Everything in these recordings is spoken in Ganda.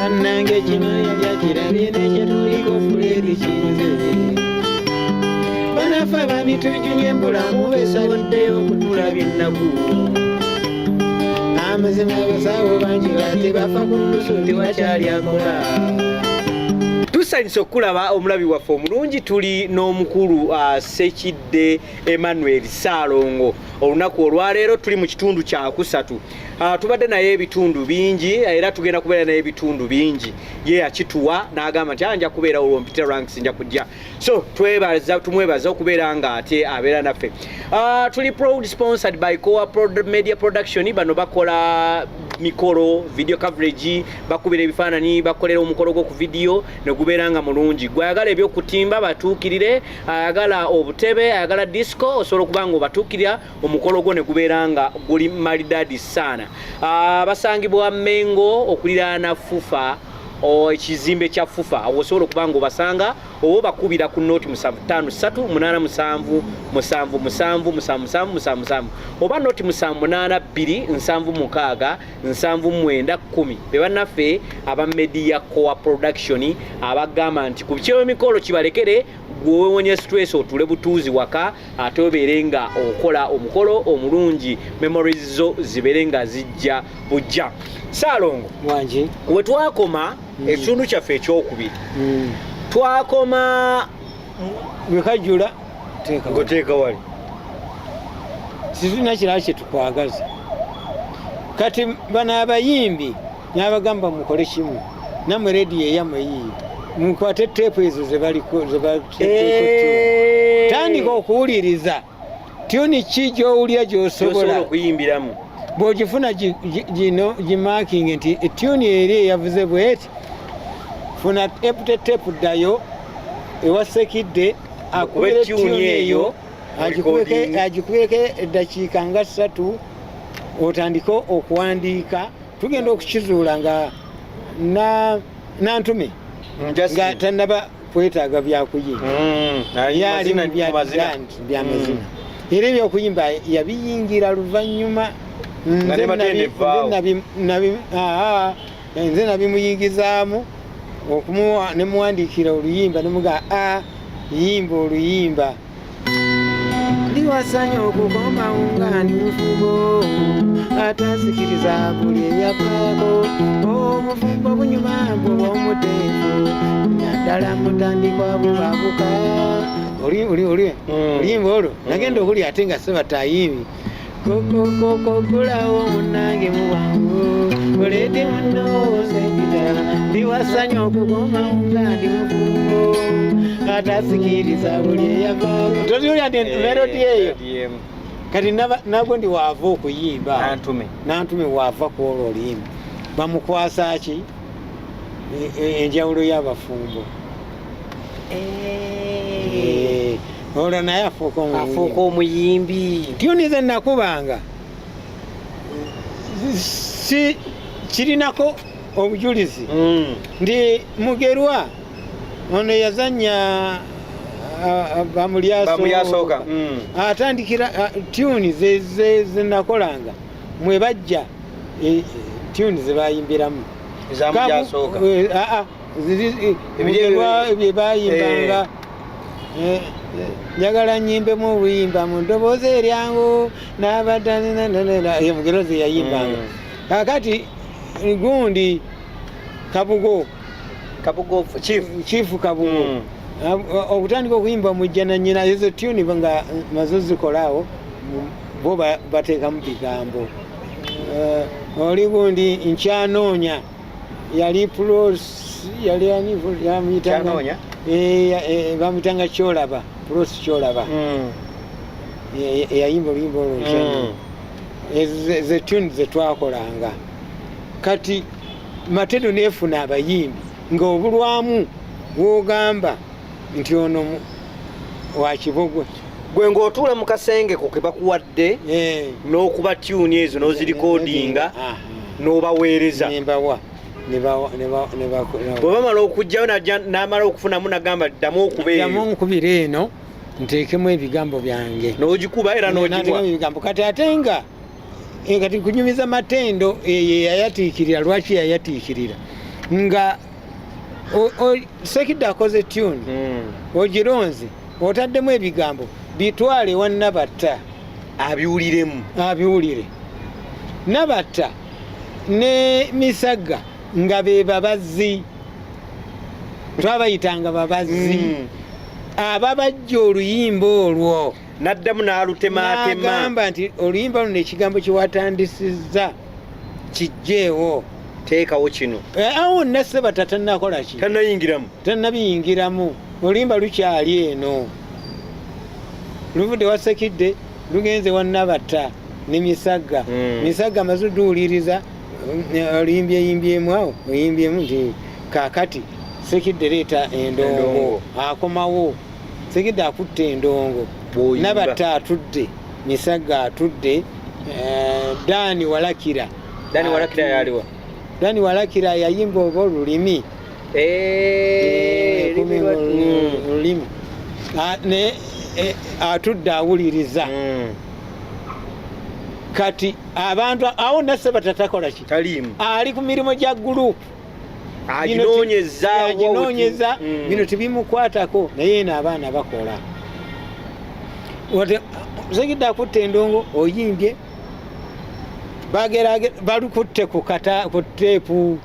Banange kino yajakirabye nekyetuliko Fred Kinze banafa banitujunye mbulamu besaliddeyo okutulabya ennaku amazima abasawo bangi bate bafa ku lusu tewakyali akola. Tusanyise okulaba omulabi waffe omulungi tuli n'omukulu Ssekidde Emmanuel Ssaalongo. Olunaku olwaleero tuli mu kitundu kya kusatu. Tubadde naye ebitundu bingi era tugenda kubeera naye ebitundu bingi. Ye akituwa n'agamba nti anja kubeera olwo mpita ranks nja kujja. So tumwebaza okubeera nga ate abeera naffe. Tuli proud sponsored by Coa Media Production. Bano bakola mikolo video coverage, bakubira ebifaananyi, bakolera omukolo gwo ku video ne gubeera nga mulungi. Gwayagala ebyokutimba batuukirire, ayagala obutebe, ayagala disco, osobola okuba nga obatuukirira omukolo gwo ne gubeera nga guli maridadi sana. Basangibwa Mengo okuliraana Fufa ekizimbe kya Fufa awo osobola okuba nga obasanga oba bakubira ku noti 7538777777 oba noti 7827767910 bebannaffe aba Media Coa Production abagamba nti ku kyo mikolo kibalekere gwe wonye stress otule butuuzi waka ate obeere nga okola omukolo omulungi memories zo zibeere nga zijja bujja. Ssaalongo wangi we twakoma ekitundu kyaffe ekyokubiri twakoma bwekajjula ngoteeka wali situna kirala kye tukwagaza kati bano abayimbi n'abagamba mukole kimu namwe rediyo eyammwe yiyi mukwate teepu ezo zebaliko tandika okuwuliriza tyuni ki gy'owulya gy'osobola okuyimbiramu bw'ogifuna gino gimakingi nti etyuni eri eyavuze bweti funa tepu ddayo ewa Ssekidde akubira etyuni eyo agikubeko eddakiika nga 3 otandike okuwandiika tugenda okukizuula nga nantume nga tannaba kwetaaga byakuyimba yali byamazina era ebyokuyimba yabiyingira luvannyuma nze nabimuyingizaamu nemuwandiikira oluyimba nemuga yimba oluyimba liwasanya okukomawo nga ndi mufumbo atasikiriza buli eyavaako omufumbo bunyuma bw'omuteefu naddala mutandikwa bubabuka oluyimba olwo nagenda okuli ate nga sebatayimbi kokolawo munange muwangu olete munoosepita ndiwasanya okukomawo nga ndi mufumbo atasikiriza buli eyavaako totulya nti melodi eyo kati nabwo ndi waava okuyimba nantume waava kwolwo oluyimba bamukwasa ki enjawulo y'abafumbo olwo naye afuuka omuyimbi tyuni ze nakubanga si kirinako obujulizi ndi Mugerwa ono yazanya bamulyasooka atandikira tyuni ze nakolanga mwe bajja tyuni ze bayimbiramu bye bayimbanga njagala nyimbemu obuyimba mu ddoboozi eryangu n'abadda Mugerwa ze yayimbanga kakati gundi Kabugo chief Kabugo okutandika okuyimba mujja na nnyina ezo tyuni nga nazo zikolaawo bo bateekamu bigambo oli gundi nkyanoonya yali bamuyitanga Kyolaba Prosi Kyolaba eyayimba oluyimba olwo ze tyuni ze twakolanga kati Matedo neefuna abayimbi nga obulwamu bw'ogamba nti ono wa Kibogwe gwe ng'otuula mu kasenge ko ke bakuwadde n'okuba tyuni ezo n'ozirikodinga n'obaweereza nembawa bwe bamala okujjayo n'amala okufunamu nagamba ddamu okubira eno nteekemu ebigambo byange n'ogikuba era n'ogiwa ebigambo kati ate nga kati kunyumiza Matendo eyo yayatiikirira lwaki yayatiikirira nga Sekidde akoze tune ogironze otaddemu ebigambo bitwale wa Nabatta abiwulire Nabatta ne Misagga nga be babazzi twabayitanga babazzi ababajja oluyimba olwo naddamu n'alutematema nti oluyimba luno ekigambo kiwatandisizza kijjeewo teekawo kino awo Nassebata tannakola ki tannabiyingiramu oluyimba lukyali eno luvudde wa Sekidde lugenze wa Nabatta ne Misagga Misagga amaze duwuliriza oluyimbyeyimbyemu awo oyimbyemu nti kaakati Sekidde leeta endongo akomawo Sekidde akutte endongo Nabatta atudde Misagga atudde Dani Walakira yaliwa Dani Walakira yayimba oba olulimi olulimi atudde awuliriza kati abantu awo Nassebata takola ki ali ku mirimu gya gurupu aginoonyeza bino tebimukwatako naye eno abaana bakola Sekidde akutte endongo oyimbye balukutte ku teepu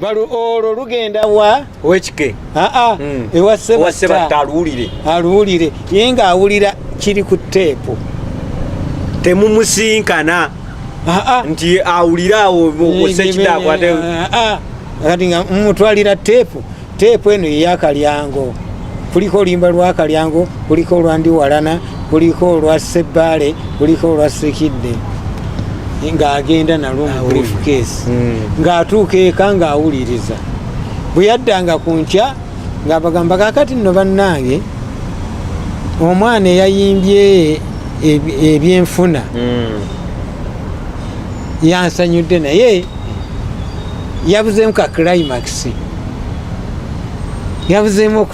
olwo lugenda wa Owekike ewa Ssebatta aluwulire ye ng'awulira kiri ku teepu temumusinkana nti awulire awo Sekidde akwate kati nga mumutwalira teepu eno yeyakalyango kuliko oluyimba lwa Kalyango kuliko olwa Ndiwalana kuliko olwa Ssebbale kuliko olwa Sekidde ng'agenda nalwo mu briefcase ng'atuuka eka ng'awuliriza bwe yaddanga ku nkya ng'abagamba kaakati nno bannange omwana eyayimbye ebyenfuna yansanyudde naye yabuzeemu ka climax yabuzeemu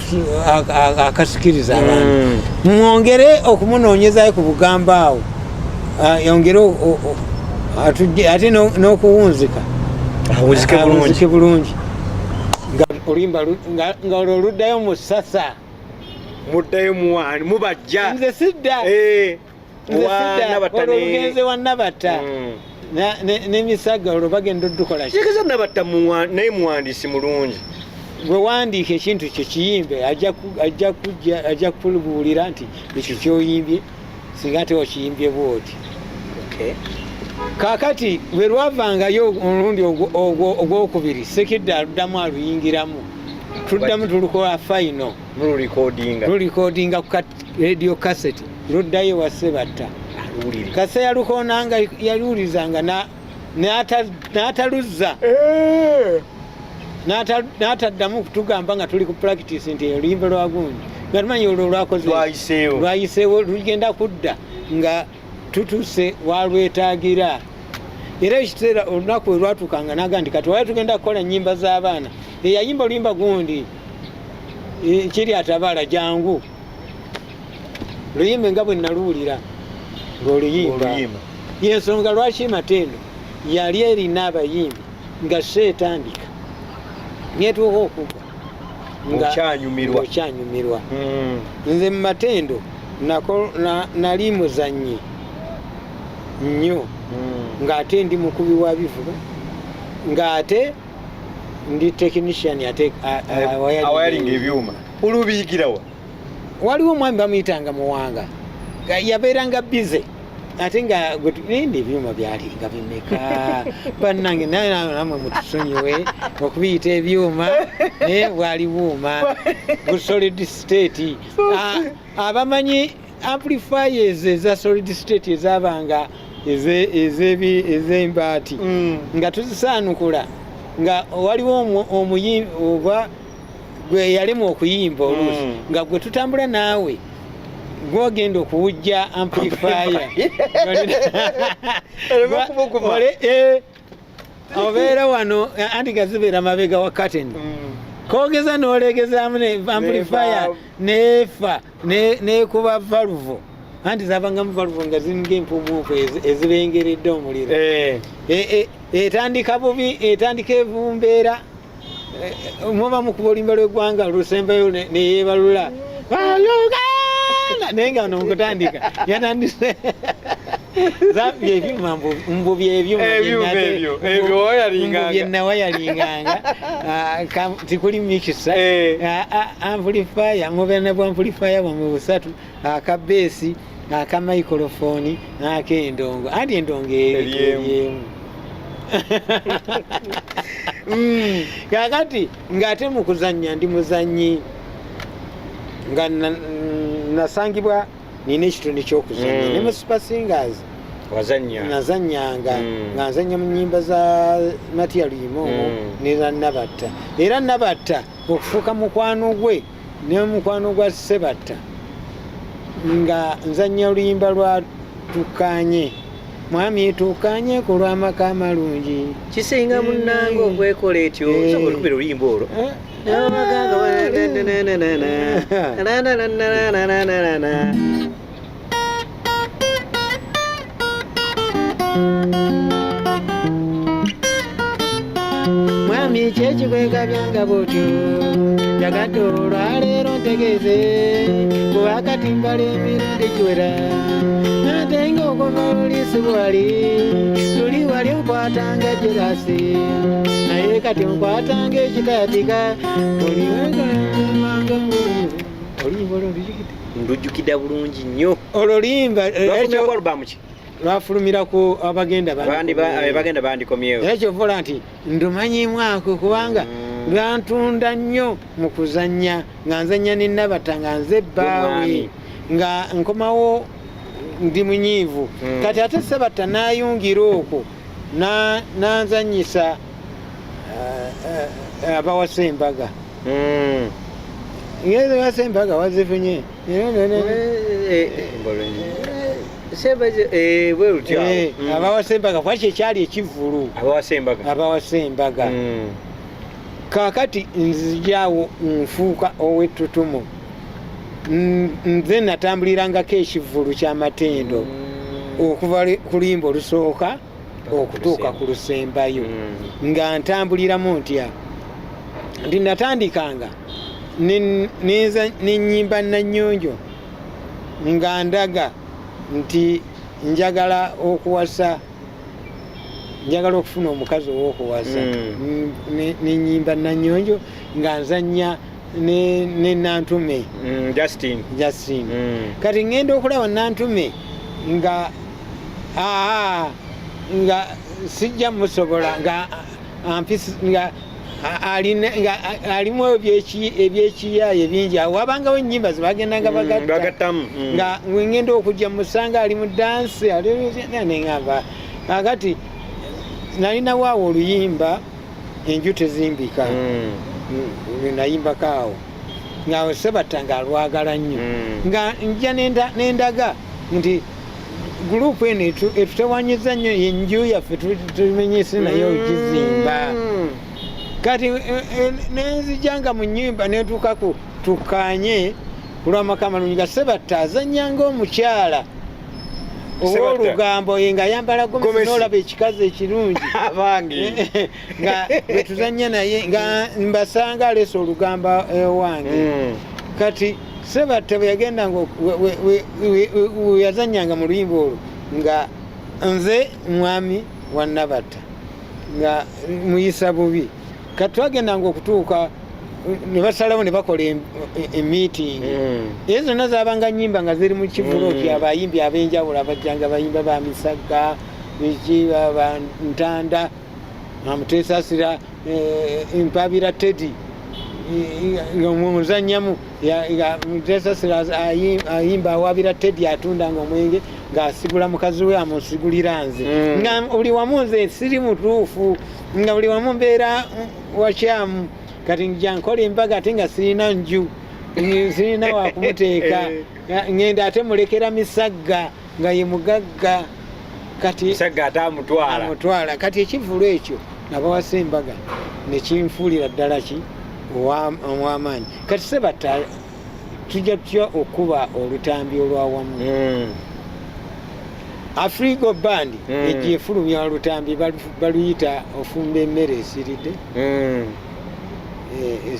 akasikiriza abantu mwongere okumunoonyezayo ku bugambo awo yongere ate n'okuwunzika awunzike bulungi oluyimba nga olwo oluddayo mu ssasa muddayo mubajja nze sidda olwo lugenze wa Nabatta ne Misagga olwo bagenda oddukola kitegeeza Nabatta naye muwandiisi mulungi bwe wandiika ekintu kyo kiyimbe ajja kubuulira nti ekyo kyoyimbye singa ate okiyimbye bwoti kaakati bwe lwavangayo omulundi ogwokubiri Sekidde aluddamu aluyingiramu tuddamu tulukola fayino lulikodinga ku radio cassette luddayo wa Ssebatta kase yalukoonanga yaluwulirizanga n'ataluzza n'ataddamu kutugamba nga tuli ku practice nti oluyimba lwa gundi nga tumanyi olwo lwayiseewo lugenda kudda nga tutuse walwetaagira era ekiseera olunaku we lwatuukanga naga nti kati wali tugenda kukola nnyimba z'abaana eyayimba oluyimba gundi kiri atabala jangu luyimba nga bwe naluwulira ng'oluyimba yensonga lwaki Matendo yali erina abayimbi nga seetandika netuuka okugwa ng'okyanyumirwa nze mu Matendo nali muzannyi nnyo ng'ate ndi mukubi wa bivuga ng'ate ndi technician awayalinga ebyuma olubiyigirawa waliwo omwami bamuyitanga Muwanga yabeeranga bize ate nga ndi ebyuma byali nga bimeka bannange namwe mutusonyiwe okubiyita ebyuma bwali buuma bu solid state abamanyi amplifiers eza solid state ezabanga ez'embaati nga tuzisaanukula nga waliwo omuyimbi oba gwe yalemwa okuyimba oluusi nga gwe tutambula naawe gwogenda okuwujja amplifier obeera wano anti gazibeera mabega wa curtain kogeza n'olegezaamu ne amplifier neefa nekuba valuvo anti zabangamu valuvo nga ziringa empumuufu ezibengeredde omuliro etandika bubi etandika evumbeera muba mukuba oluyimba lw'eggwanga lusembayo neyebalula Luganda naye nga ono mukutandika yatandise byebyuma mbu byebyuma byenawayalinganga tikuli mikisa amplifier mubena bwa amplifier bwamwe busatu akabeesi akamaikrofoni n'akendongo anti endongo eriemu kakati ng'ate mu kuzannya ndi muzannyi nga nasangibwa nina ekitone ky'okuzannya ne mu Super Singers nazannyanga nga nzannya mu nnyimba za Matyalumo n'era Nabatta era Nabatta okufuuka mukwano gwe ne mukwano gwa Sebatta nga nzannya oluyimba lwa Tukanye mwami tukanye ku lw'amaka amalungi kisinga munnanga okwekola etyo sobola okubira oluyimba olwo mwami kyekikwekabyanga bwotyo yagadde olwaleero ntegeeze bwakatimba l'emirundi giwera ate ng'okuva lulisi luli wali nkwatanga jerasi naye kati nkwatanga ekitatika oliwekanga oluyimba olwo ndujjukidde bulungi nnyo olwo luyimba albamuki lwafulumira ku abagenda bandikomyewo era kyovola nti ndumanyimwako kubanga lwantunda nnyo mu kuzannya nga nzannya ne Nabatta nga nze bbaawe nga nkomawo ndi munyiivu kati ate Sebatta n'ayungira okwo nanzannyisa abawasa embaga ngeze wasa embaga wazifunye abawasa embaga kwaki ekyali ekivulu abawasa embaga kakati nzijaawo nfuuka ow'ettutumu nze natambulirangako ekivulu ky'amatendo okuva ku luyimba olusooka okutuuka ku lusembayo nga ntambuliramu ntya nti natandikanga n'ennyimba Nannyonjo nga ndaga nti njagala okufuna omukazi ow'okuwasa n'ennyimba Nannyonjo nga nzannya ne Nantume Justin kati ngenda okulaba Nantume nga sijja musobola nga alimu ebyekiyaaye bingi awo wabangawo ennyimba zebagendanga bagattamu nga ngenda okujja musanga ali mu dansi neŋamba kakati nalinawo awo oluyimba enju tezimbika nayimbako awo ngaawe Sebatta ng'alwagala nnyo nga nja nendaga nti gurupu eno etutawanyiza nnyo enju yaffe tumenyese naye ogizimba kati nenzijanga mu nnyimba netuuka ku Tukanye ku lw'amaka amalungi nga Sebatta azannyanga omukyala ow'olugambo nga ayambala gomesi n'olaba ekikazi ekirungi nga bwetuzannya naye nga mbasanga aleese olugambo ewange kati Sebatta bwe yagendanga yazannyanga mu luyimba olwo nga nze mwami wa Nabatta nga muyisa bubi kati twagendanga okutuuka ne basalawo ne bakola emiitingi ezo zonna zabanga nnyimba nga ziri mu kivulo abayimbi ab'enjawulo abajjanga bayimba ba Misaga biki Ntanda Muteesasira Mpabira Teddy ng'omuzannyamu Muteesasira ayimba awabira Teddy atundanga omwenge ng'asigula mukazi we amusigulira nze nga buli wamu nze siri mutuufu nga buli wamu mbeera wakyamu kati nja nkola embaga ate nga sirina nju sirina wakumuteeka ngenda ate mulekera Misaga nga ye mugagga kati Misaga ate amutwala kati ekivulu ekyo nabawasa embaga nekinfuulira ddala ki ow'amaanyi kati Sebatta tujja tutya okuba olutambi olwawamu Afrigo band egyefulumya olutambi baluyita ofumba emmere esiridde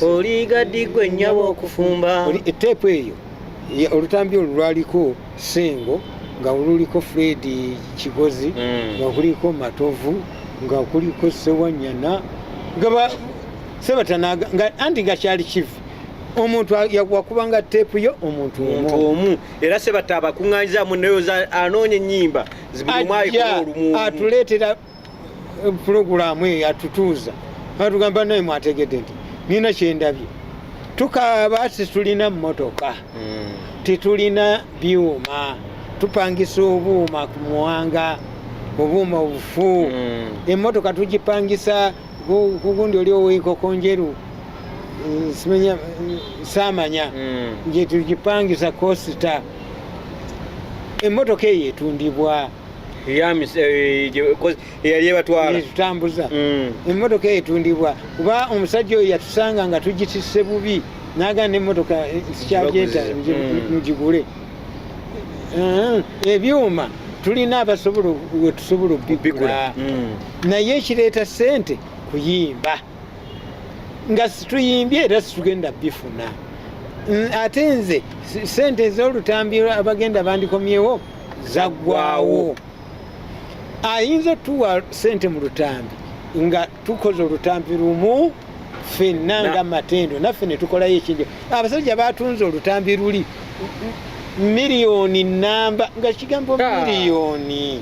oligaddigwe nnyabo okufumba eteepu eyo olutambi olwo lwaliko Ssengo nga luliko Fred Kigozi nga kuliko Matovu nga kuliko Sewanyana nga Sebata anti nga kyali kivu omuntu wakubanga teepu yo omuntu omu era Sebata abakuŋŋanyiza muneyoza anoonye ennyimba atuleetera pulogulaamu eyo atutuuza atugamba naye mwategedde nti nina kyendabye tukaaba tetulina mmotoka tetulina byuma tupangisa obuuma ku muwanga obuuma obufu emmotoka tugipangisa kugundi oli ow'enkoko njeru saamanya nje tugipangisa Costa emmotoka eyo etundibwa eyali ebatwala tutambuza emmotoka eyo etundibwa kuba omusajja oyo yatusanga nga tugitisse bubi n'agamba emmotoka sikyagyeta mugigule ebyuma tulina wetusobola okubigula naye ekireeta ssente kuyimba nga situyimbye era situgenda bifuna ate nze ssente ez'olutambi abagenda bandikomyewo zaggwawo ayinza otuwa ssente mu lutambi nga tukoze olutambi lumu ffenna nga Matendo naffe ne tukolayo ekinjo abasajja batunze olutambi luli miliyoni namba nga kigambo miliyoni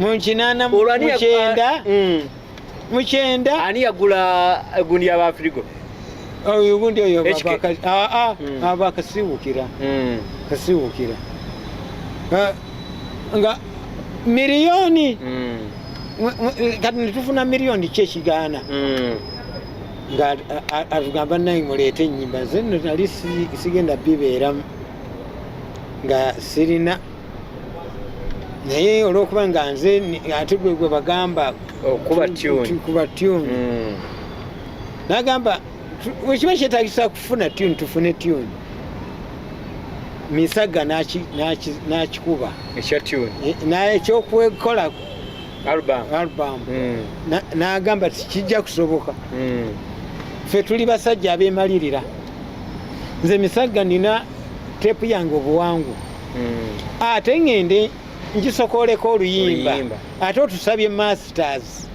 mukinana mukyenda ani yagula gundi y'Abafrigo oyo gundi oyo abakasiwukira kasiwukira nga miliyoni kati netufuna miliyoni kyekigaana nga atugamba naye muleete ennyimba nze nali sigenda bibeeramu nga sirina naye olw'okuba nga nze ate gwe bagamba kuba tune nagamba wekiba kyetagisa kufuna tune tufune tune Misaga n'akikuba ekya tune ekyokukola album n'agamba tikijja kusoboka ffe tuli basajja abeemalirira nze Misaga nina teepu yange obuwangu ate ngende nkisokooleko oluyimba ate otusabye masters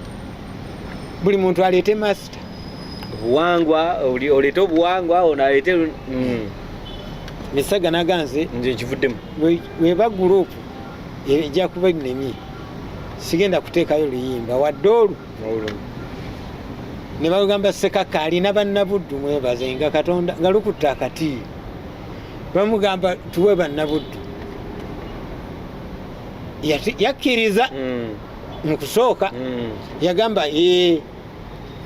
buli muntu aleete master obuwangwa oleete obuwangwa onaleete Misaga naganze nze nkivuddemu weba gurupu ejja kuba ennemye sigenda kuteekayo luyimba wadde olwo ne bagamba Sekaka alina bannabuddu mwebaze nga Katonda nga lukutta akati bamugamba tuwe bannabuddu yakkiriza mu kusooka yagamba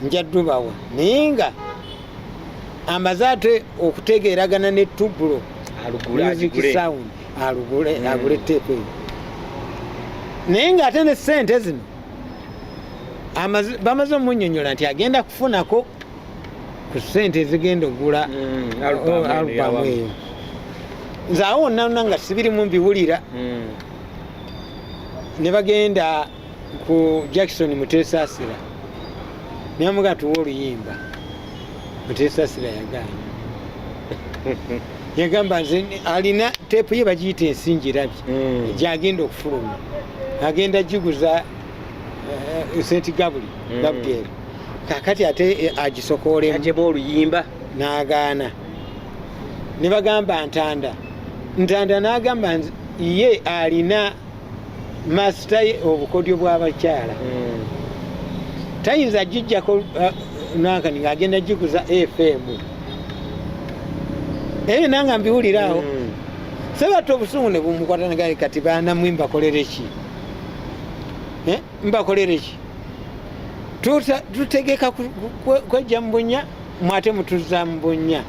njaddubawa naye nga amaze ate okutegeeragana ne Tubulo music sound agule teepu eyo naye ng'ate ne ssente zino bamaze omunnyonnyola nti agenda kufunako ku ssente ezigenda ogula alubamu eyo nze awo wonna nga sibirimu mbiwulira ne bagenda ku Jackson Muteesasira namuga tuwa oluyimba Muteesasira yagaana yagamba nze alina teepu ye bagiyita ensinjirabye gyagenda okufuluma agenda giguza St. Gabriel kakati ate agisokoolemu oluyimba n'agaana ne bagamba Ntanda n'agamba ye alina masita obukodyo bw'abakyala tayinza gijjako nankani ng'agenda giguza FM eyo nanga mbiwuliraawo Sebata obusungu ne bumukwatanaga kati baanamwe mbakolere ki mbakolere ki tutegeka kwejja mu Bunya mwate mutuzza mu Bunya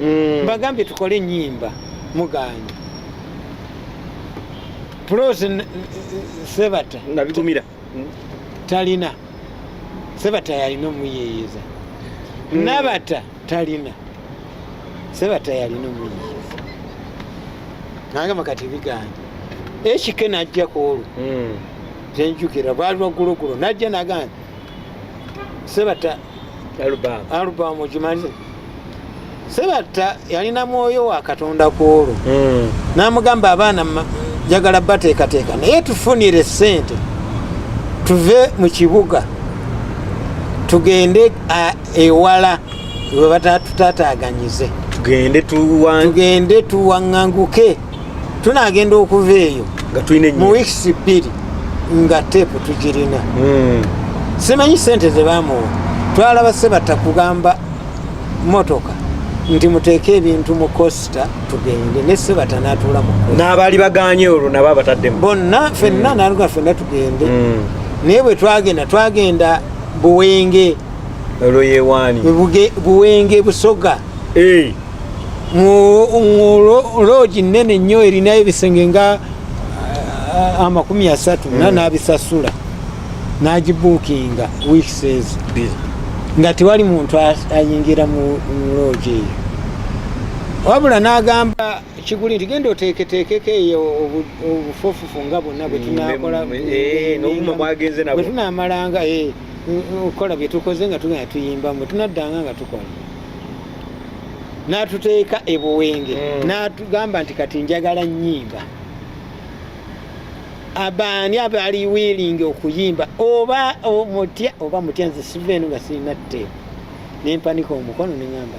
mbagambye tukole ennyimba muganya Prose Sebata nabigumira talina Sebata yalina omuyeeyeza Nabata talina Sebata yalina omuyeeyeza nangamba kati biganja ekike najja koolwo zenjukira bwali lwagguluggulu najja nagamba Sebatta alubamu gimalize Sebatta yalina mwoyo wa Katonda kwolwo n'amugamba abaana njagala bateekateeka naye tufunire ssente tuve mu kibuga tugende ewala we batatutataganyize tugende tuwaŋŋanguke tunagenda okuva eyo mu wiikisi 2 nga teepu tugirina simanyi ssente ze bamuwa twalaba Sebatta kugamba motoka nti muteeke ebintu mu kosita tugende ne Sebatta n'atuula mu n'abaali baganye olwo nabo abataddemu bonna ffenna naluga ffenna tugende naye bwe twagenda Buwenge olwo yewaani Buwenge Busoga mu loogi nnene nnyo erinayo ebisenge nga 30 n'abisasula n'agibuukinga wiikisi ezo nga tewali muntu ayingira mu loogi eyo wabula n'agamba Kiguli nti genda oteeketeekeko eyo obufofufu nga bonna bwe tunakola bwe tunamalanga okola bye tukoze nga tugenda tuyimbamu bwe tunaddanga nga tukola n'atuteeka e Buwenge n'atugamba nti kati njagala nnyimba abaani abaali wiiringa okuyimba oba mutya nze siveenu nga sirina tteepu nempanika omukono neŋŋamba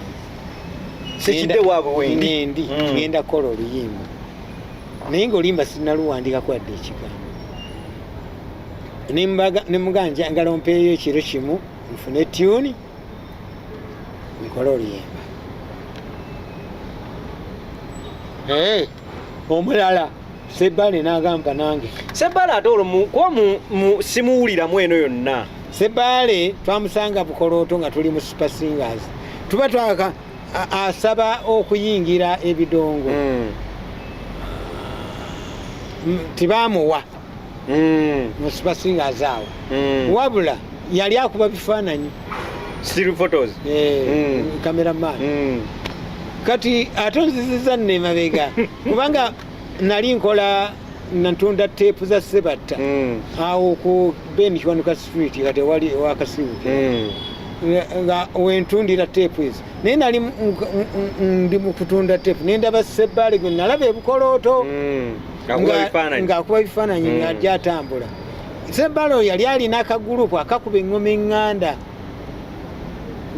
Sekidde wa Buwenge ngendi ngenda kukola oluyimba naye ng'oluyimba sinaluwandikako wadde ekigambo nemugamba njagala ompeeyo ekiro kimu nfune tune nkole oluyimba omulala Sebbale n'agamba nange Sebbale ate olwo simuwuliramu eno yonna Sebbale twamusanga Bukolooto nga tuli mu Super Singers tuba twaka asaba okuyingira ebidongo tibamuwa mu Super Singers awo wabula yali akuba bifaananyi still photos cameraman kati ate nziziza nne mabega kubanga nali nkola natunda teepu za Sebatta awo ku Ben Kiwanuka Street kati wali wakasibuke nga wentundira teepu ezo naye nali ndi mu kutunda teepu naye ndaba Sebbale gwe nalaba e Bukolooto ng'akuba bifaananyi ng'ajja atambula Sebbale oyo yali alina akagurupu akakuba eŋŋoma eŋŋanda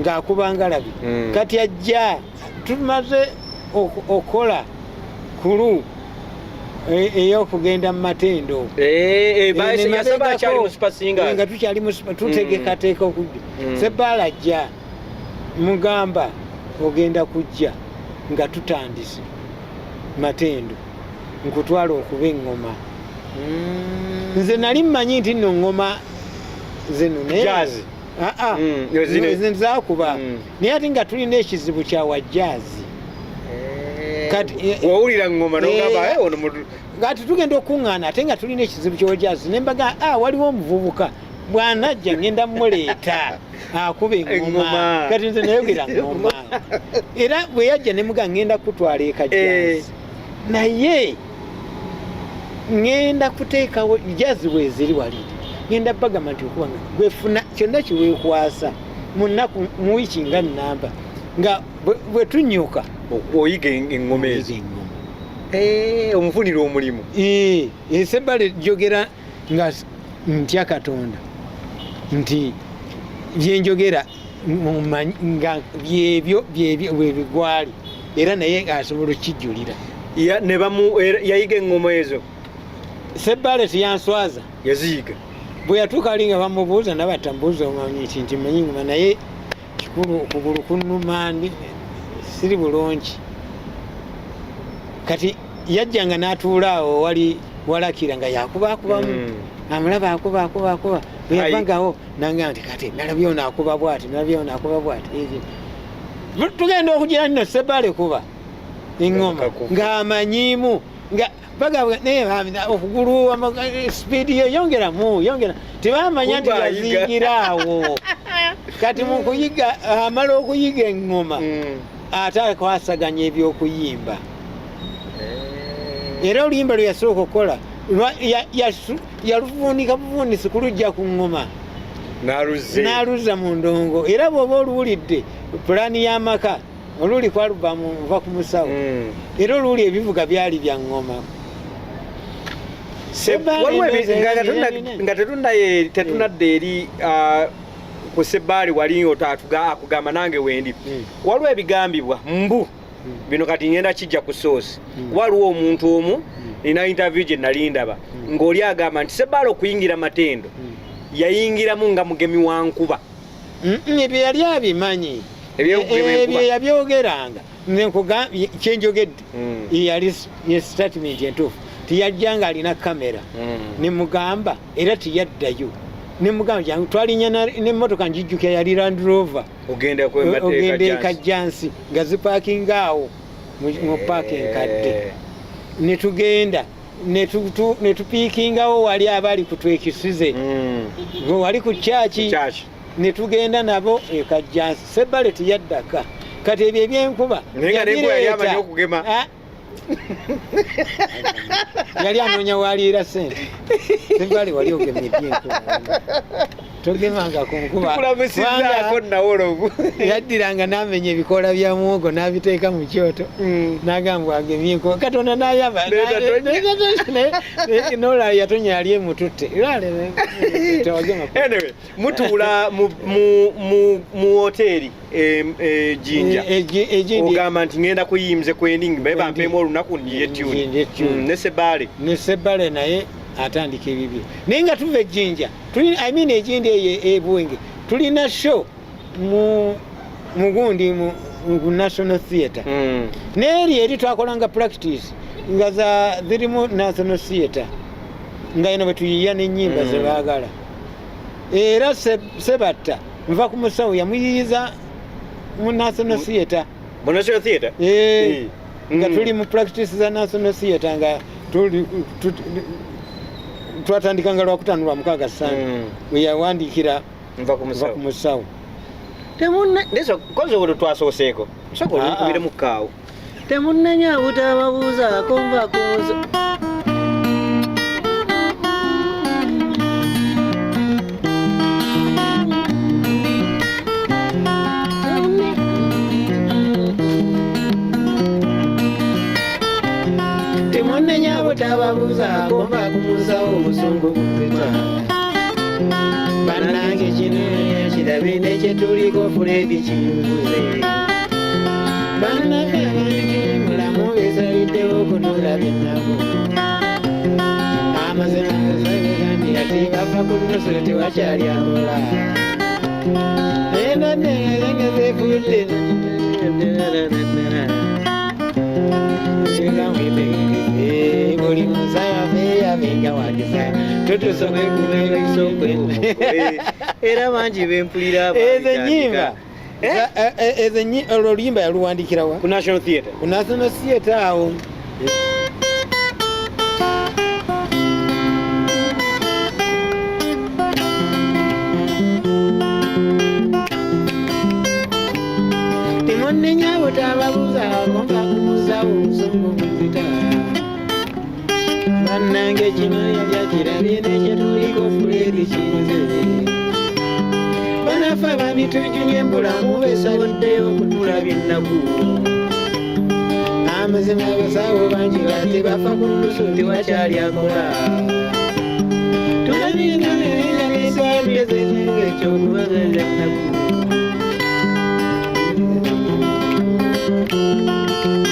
ng'akuba ngalabi kati ajja tumaze okola kulu ey'okugenda mu matendo nga tukyali tutegekateeka okudda Sebbale ajja mugamba ogenda kujja nga tutandise matendo nkutwala okuba eŋŋoma nze nali mmanyi nti nno ŋŋoma zino zakuba naye ate nga tulina ekizibu kya wajjaazi wawulira ngoma nogamba kati tugenda okuŋŋaana ate nga tulina ekizibu kyawajjaazi nembaga waliwo omuvubuka bwanajja ngenda muleeta akuba eŋŋoma kati nze nayogera ŋŋoma era bwe yajja nemuga ngenda kutwala ekajjaazi naye ngenda kuteekawo jaazi bweziri wali ngenda bagamba nti okubanga gwefuna kyonna kiweekwasa mu nnaku mu wiiki nga nnamba nga bwe tunyuka oyiga eŋŋoma ezo omufunira omulimu Sebbale jogera nga ntya Katonda nti byenjogera nga byebyo bwebigwali era naye asobola okukijjulira yayiga eŋŋoma ezo Sebbale tiyanswaza yaziyiga bwe yatuuka ali nga bamubuuza nabatta mbuuza omanyi nti manyi ngoma naye kikulu okugulu kunnuma siri bulungi kati yajjanga n'atuula awo wali walakira nga yakubakubamu amulaba akuba bwe yavangawo nangamba nti kati nalabye ono akuba bwati tugenda okugira nno Sebbale kuba eŋŋoma ng'amanyiimu nga bagabwa naye okugulu sipiidi yo yongera tebamanya nti yazingiraawo kati mu kuyiga amala okuyiga eŋŋoma ate akwasaganya ebyokuyimba era oluyimba lwe yasooka okukola yaluvuunika buvuunisi kulujja ku ŋŋoma n'aluzza mu ndongo. Era bw'oba oluwulidde pulaani y'amaka oluli ku alubamu nva ku musawo era oluli ebivuga byali bya ŋŋoma. nga tetunadde eri ku Sebbaale wali akugamba nange wendi waliwo ebigambibwa mbu bino kati ngenda kijja ku soosi. Waliwo omuntu omu nina interview gye nali ndaba ng'oli agamba nti Sebbaale okuyingira Matendo yayingiramu nga mugemi wa nkuba. Ebyo yali abimanyi ebyo yabyogeranga kyenjogedde yali statement entuufu. Tiyajjanga alina kamera nemugamba era tiyaddayo nemugamba jangu twalinya n'emmotoka njijjukira yali Land Rover ogenda ekajjansi nga zipaakinga awo mu paaka enkadde. Netugenda netupiikingawo wali abali kutwekisize wali ku kyaki netugenda nabo ekajjansi. Sebbaale tiyaddaka kati ebyo ebyenkuba yali anoonya waliira sente. Sebbaale wali ogemye ebyenkuba togemanga ku nkuba yaddiranga n'amenya ebikoola bya muwogo n'abiteeka mu kyoto n'agamba agemye enkuba Katonda n'ayaba n'olaba yatonya yali emututte. Mutuula mu woteeri Jinja ogamba nti ngenda kuyimze kwendingi baye bampeemu olunaku ndiye tune ne Sebbaale naye atandika ebibyo naye nga tuva Ejjinja Ejjinja eyo eBwenge tulina show mugundi mu National Theatre n'eri eri twakolanga practice nga ziri mu National Theatre nga eno bwe tuyiya n'ennyimba ze baagala. Era Sebatta nva ku musawo yamuyiyiza mu National Theatre nga tuli mu practice za National Theatre nga twatandikanga Lwakutaano Lwamukaaga Sande we yawandiikira nva ku musawo. koze olwo twasooseeko soka olinkubire mu kkaawo temunnenya butababuuzaako nvaako temunnenya butababuuzaako nvaako musawo obusungu buzita bannange kino ekirabi nekyetuliko Fuledi kimbuze bannange mulamu besaliddewo okutula byennaku amazima gasagegandi ati bafa ku nnusu tewakyali akola enanenge zefudde buli musayafe yabenga wakisa tutusome kuleisokwe era bangi bempulira ezo ennyimba olwo oluyimba yaluwandikirawa ku National Theatre awo timonnenya butababuuzaako nva ku musawo obusungu buzita bannange kino yajakirabye nekyetuliko Fuledi kinze banafa babitujunye mbulamu besaliddeyo okutula byennaku amazima abasawo bangi bati bafa ku nnusu tewakyali akola tulabyeekyokubagaza nnaku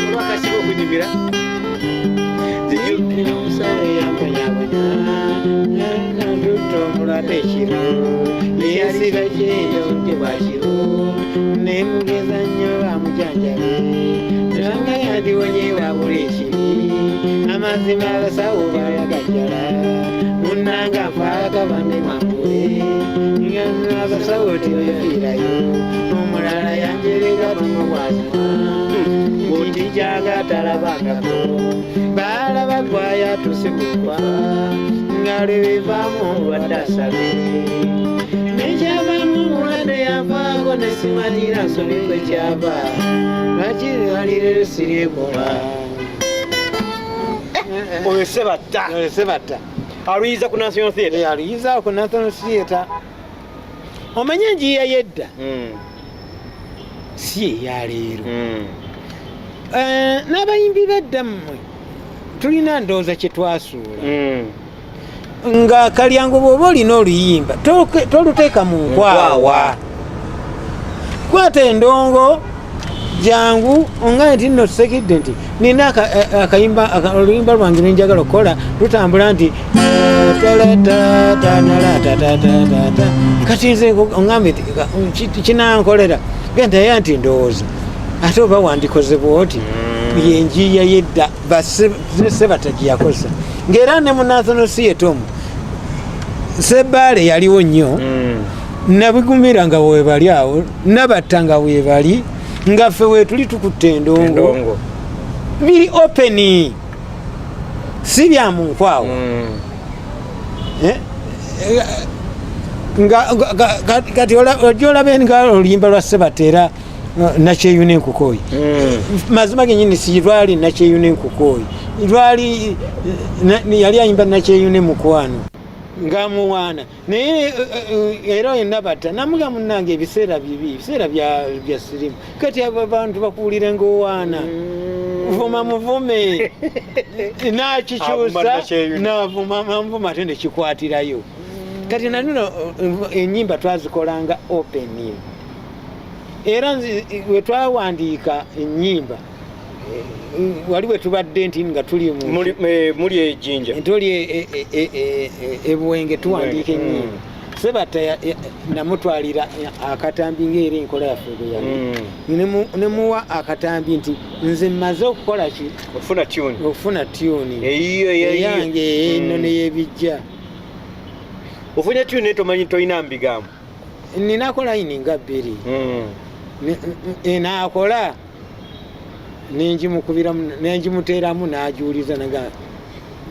olwakasiba okunyumira omusawo yamponyabonya ntuta omulwadde ekiro eyasiba kyendo tebakiro nemugeza nnyo bamujanjabe nanga yandiwonye wabula ekibi amazima abasawo bayagajjala munnanga nfaaka banne mwambule abasawo tebefiirayo omulala yanjereka bamubwazima butijaga talabangako balaba gwaya tusikukwa nga lwebivaamu obadde asabe nekyavamu omulwadde yavaako nesimanira nsobikwe kyava lwaki lwalirero siryekola oyo Sebatta Sebatta aluyiza ku National Theatre aluyiza ku National Theatre. Omanye enjiya yedda si eyaleero. N'abayimbi bedda mmwe tulina ndowooza kye twasuula nga kalyango bw'oba olina oluyimba toluteeka mu nkwawa. Kwata endongo jangu ongaye nti nno tusekidde nti nina oluyimba lwange nenjagala okukola lutambula nti kati nze ongambe kinankolera genda ya nti ndowooza ate oba wandikoze bwoti yenjiya yedda Sebatta gye yakosa ng'era ne mu National Theatre omwo Ssebaale yaliwo nnyo nabigumira nga weebali awo Nabatta nga weebali nga ffe weetuli tukutte endongo biri openi si bya mu nkwawo. Kati ojja olabe nga oluyimba lwa Sebatta era nakyeyuna enkukooyi mazima genyini si lwali nakyeyuna enkukooyi lwali yali ayimba nakyeyune mukwano nga muwaana naye era oyo Nabatta namuga munnange ebiseera bibi ebiseera bya sirimu kati abantu bakuwulire ng'owaana vuma muvume nakikyusa navuma ate nekikwatirayo kati nanino ennyimba twazikolanga openi era wetwawandiika ennyimba wali wetubadde nti nga tuli muli ejjinja tuli ebuwenge tuwandiika ennyimba Sebatta namutwalira akatambi ng'era enkola yaffe bwe yali nemuwa akatambi nti nze mmaze okukola ki okufuna tuni eyange eno neyebijja. Ofunye tuni naye tomanyi tolina mbigamu. Ninakola ini nga bbiri naakola nenjimukubiramu nenjimuteeramu n'ajuuliza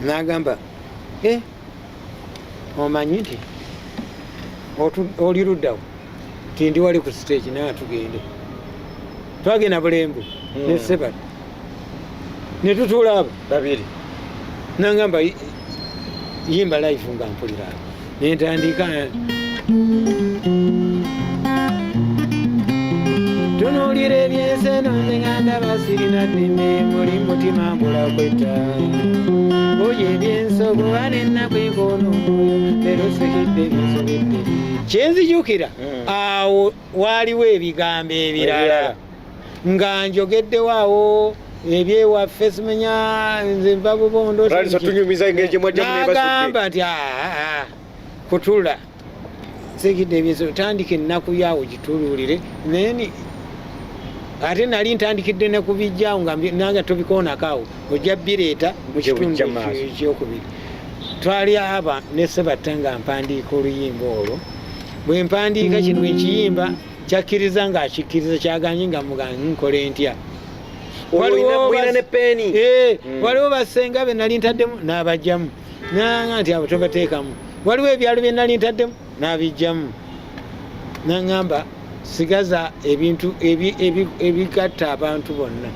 n'agamba omanyi nti oli luddawo ti ndi wali ku stage naye tugende twagenda Bulembu ne Sebatta ne tutuula abo babiri n'agamba yimba live nga mpulira nentandika tunuulira ebyenseno nenganda basirina ddeme muli mutima mbula kwetta oyo ebyensogo banennaku ekonomwoyo leero sekidde ebyensobedde kyenzijukira awo waaliwo ebigambo ebirala nga njogeddewo awo ebyewaffe simenya nze nva Bubondo n'agamba nti kutula sekidde ebyensogo tandika ennaku yaawo gituluulire naye ate nali ntandikidde ne kubijjaawo nga nange tobikoonakaawo ojja bireeta mu kitundu ekyokubiri. Twali aba ne Sebatta nga mpandiika oluyimba olwo bwe mpandiika kino ekiyimba kyakkiriza ng'akikkiriza kyaganye nga nkole ntya. Waliwo bassenga be nali ntaddemu n'abajjamu nanga nti abo tobateekamu waliwo ebyalo bye nali ntaddemu n'abijjamu naŋŋamba sigaza ebintu ebigatta abantu bonna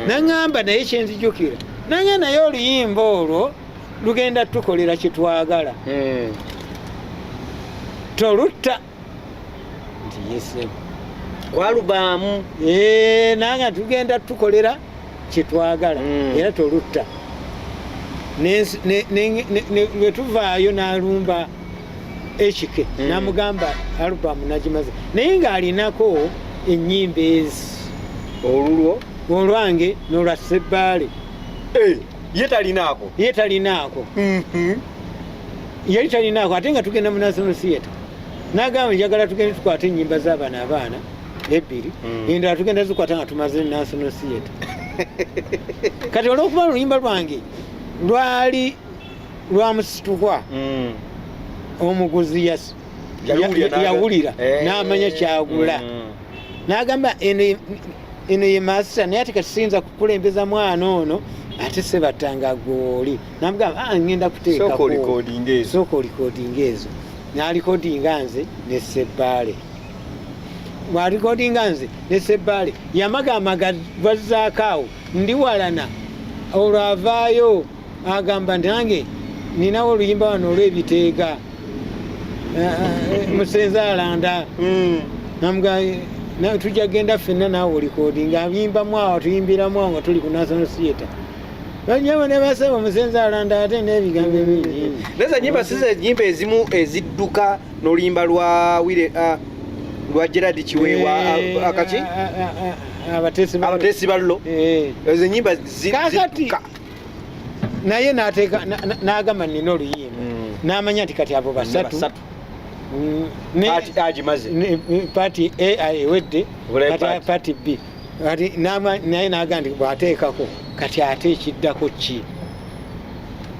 naŋŋamba naye kyenzijukira nange naye oluyimba olwo lugenda tukolera kyetwagala tolutta nti yese kwalubaamu nange tugenda tukolera kyetwagala era tolutta ne tuvaayo n'alumba ekike namugamba alubamu nagimaze naye ng'alinako ennyimba ezi olwange n'olwa Ssebaale ye talinaako yali talinaako ate nga tugenda mu National Theatre n'agamba njagala tugende tukwate ennyimba z'abaana ebbiri endala tugenda zikwata nga tumaze National Theatre kati olw'okuba oluyimba lwange lwali lwamusitukwa omuguzi yawulira n'amanya kyagula n'agamba eno ye master naye ate kati siyinza kukulembeza mwana ono ate Sebatta nga gwoli namugamba ngenda kuteekako sooka olikodinga ezo n'alikodinga nze ne Ssebaale bw'alikodinga nze ne Ssebaale yamagamaga bazzaako awo ndi walana olwo avaayo agamba nti nange ninawo oluyimba wano olw'ebiteega Musenzalanda namuga tujja genda ffenna naawe olikodinga ayimbamu awo tuyimbiramu awo nga tuli ku National Theatre banyama ne basaba Musenzalanda ate n'ebigambo ebingi nazo nyimba size nyimba ezimu ezidduka n'oluyimba lwa wire lwa Gerard Kiweewa akaki abateesi ballo ezo nyimba kakati naye n'agamba nina oluyimba n'amanya nti kati abo basatu agimaze paati A ewedde kati paati B kati naye n'agamba nti bw'ateekako kati ate ekiddako ki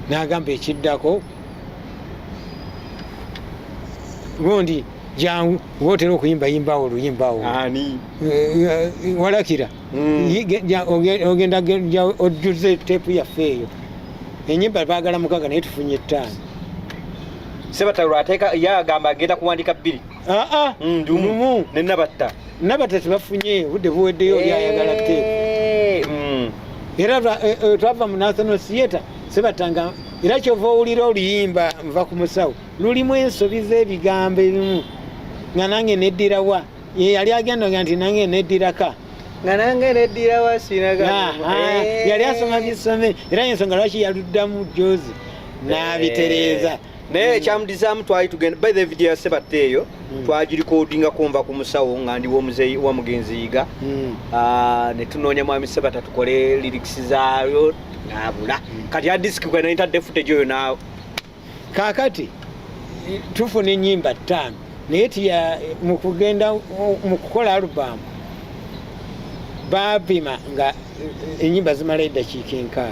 n'agamba ekiddako gundi jangu wotera okuyimba yimbawo oluyimbawo walakira ogenda ojjuze teepu yaffe eyo enyimba baagala 6 naye tufunye 5 Sebatalo ateeka yagamba agenda kuwandika 2 lumu ne Nabatta tebafunye budde buweddeyo oli ayagala teepu era twava mu National Theatre Sebatanga era kyova owulira oluyimba nva ku musawo lulimu ensobi z'ebigambo ebimu nga nange neddirawa yali agendaga nti nange neddiraka nga nange neddirawa yali asoma bisome era ensonga lwaki yaluddamu jozi n'abitereeza naye ekyamudizaamu twali tugenda by the video ya Sebatta eyo twagirikodinga kunva ku musawo nga ndi wa mugenzi yiga ne tunoonya mwami Sebatta tukole lyrics zaayo n'abula kati ya disiki kwe nayitadde footage oyo naawe kaakati tufuna ennyimba 5 naye mu kugenda mu kukola alubamu baapima nga ennyimba zimala eddakiika 6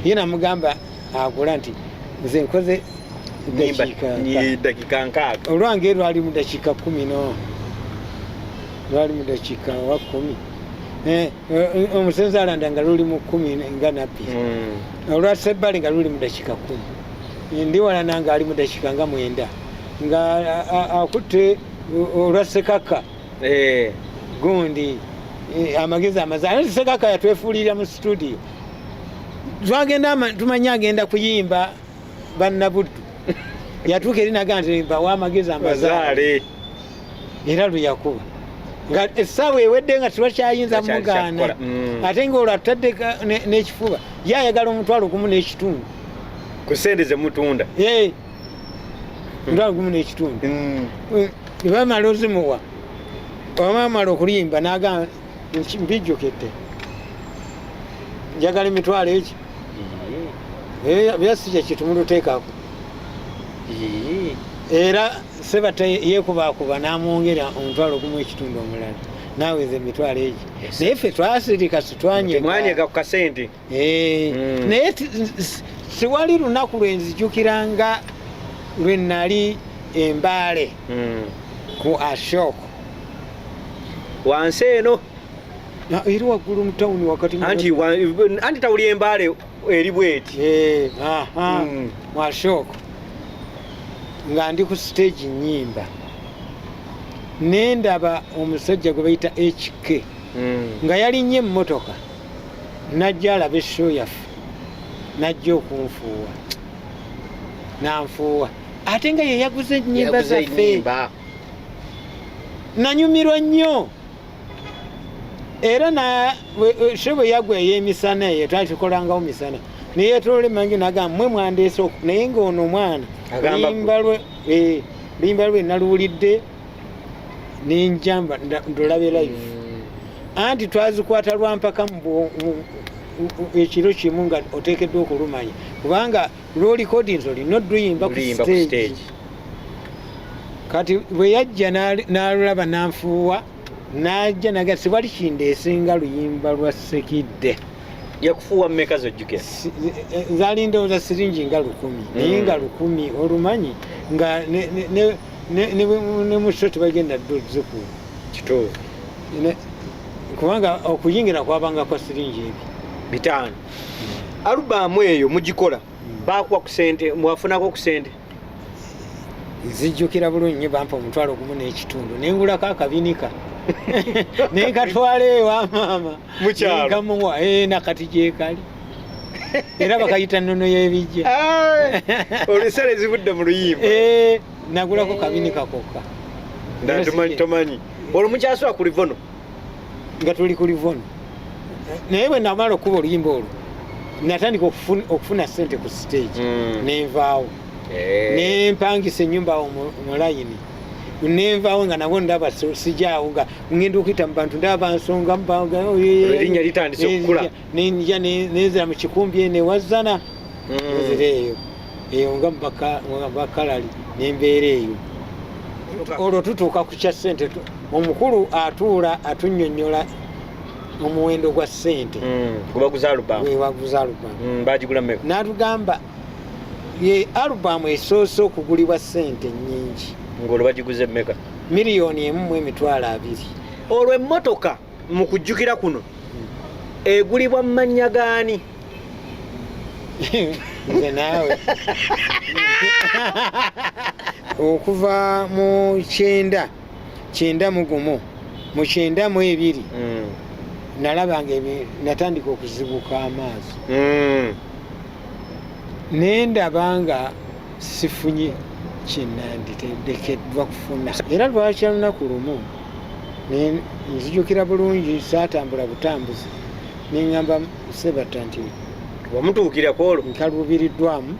ye namugamba agula nti nze nkoze dakiika 6 olwange lwali mu dakiika 10 lwali mu dakiika wa 10 Omusenzalanda nga luli mu 10 nga nabbi olwa Sebbale nga luli mu dakiika 10 ndiwala nanga ali mu dakiika nga 9 nga akutte olwa Sekaka gundi amagezi amazaale Sekaka yatwefuulira mu studio twagenda tumanye agenda kuyimba bannabuddu yatuuka eri naga nti bawa amagezi amazaale era lweyakuba nga essaawa ewedde nga tibakyayinza mugaana ate nga olwo atadde n'ekifuba yayagala 1.5 ku sente ze mutunda 1.5 bamala ozimuwa omamala okuyimba nagamba mbijjukedde njagala emitwalo eki byasija kitumuluteekako era Sebatta yeekubaakuba n'amwongera 1.5 omulala naaweza emitwalo egi naye ffe twasirika situanyega ku kasente naye siwali lunaku lwenzijukiranga lwe nali Embaale ku Ashoko wansi eno eri waggulu mu tawuni wakati anti tawuli Embaale eri bweti mu Ashoko nga ndi ku stage nnyimba nendaba omusajja gwe bayita HK nga yalinnye emmotoka najja alaba eshow yaffe najja okunfuuwa nanfuuwa ate nga yeyaguze ennyimba zaffe nanyumirwa nnyo era show bwe yagwa ey'emisana eyo twali tukolangawo misana naye tolole mangi nagamba mwe mwandeese naye ng'ono omwana luyimba lwe naluwulidde nenjamba ndolabe live anti twazikwata lwampaka ekiro kimu nga oteekeddwa okulumanya kubanga lwolikodinzi olina odduyimba ku stage kati bwe yajja n'alulaba nanfuuwa najja naga siwali kindeesenga luyimba lwa Sekidde yakufuuwa mmeka zojjukira zaali ndowooza siringi nga 1000 naye nga 1000 olumanyi nga ne muso tebagenda ddozikuwa kituufu kubanga okuyingira kwabanga kwa siringi ebi 5 alubamu eyo mugikola bakuwa ku sente mwafunako ku sente zijjukira bulungi bampa 1.5 nengulako akabinika nenkatwala ewa maama mukyalo nkamuwa nakati gyekali era bakayita nnono y'ebijja. Olusale zivudde mu luyimba. Nagulako kabini kakokka. Tomanyi. Olwo mukyasula ku Livono. Nga tuli ku Livono. Naye bwe namala okuba oluyimba olwo natandika okufuna ssente ku stage nenvaawo. Nempangisa ennyumba awo mu layini. Nenvaawo nga nabo ndaba sijaawo nga ngenda okuyita mu bantu ndaba bansonga erinnya litandise okukula. Nenja nenzira mu kikumbi newazana nzira eyo nga mu bakalali nembeera eyo. Olwo tutuuka ku kya ssente omukulu atuula atunnyonnyola omuwendo gwa ssente gwebaguza alubamu bagigula mmeka n'atugamba ye alubamu esoose okugulibwa ssente nnyingi ng'olwo bagiguze mmeka $1,200,000. olwo emmotoka mu kujjukira kuno egulibwa mu mannya gaani? Nze naawe okuva mu 91 mu 92 nalabanga natandika okuzibuka amaaso nendaba nga sifunye kyenanditegekeddwa kufuna era lwakya lunaku lumu nzijukira bulungi saatambula butambuzi neŋŋamba Sebata nti wamutuukirako olwo nkalubiriddwamu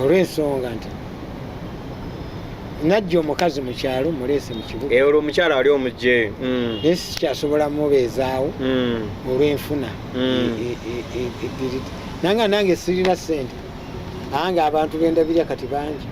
olw'ensonga nti najja omukazi mu kyalo muleese mu kibuga. Olwo omukyala ali omugye naye sikyasobola mubeezaawo olw'enfuna nange sirina ssente ange abantu bendabirya kati bangi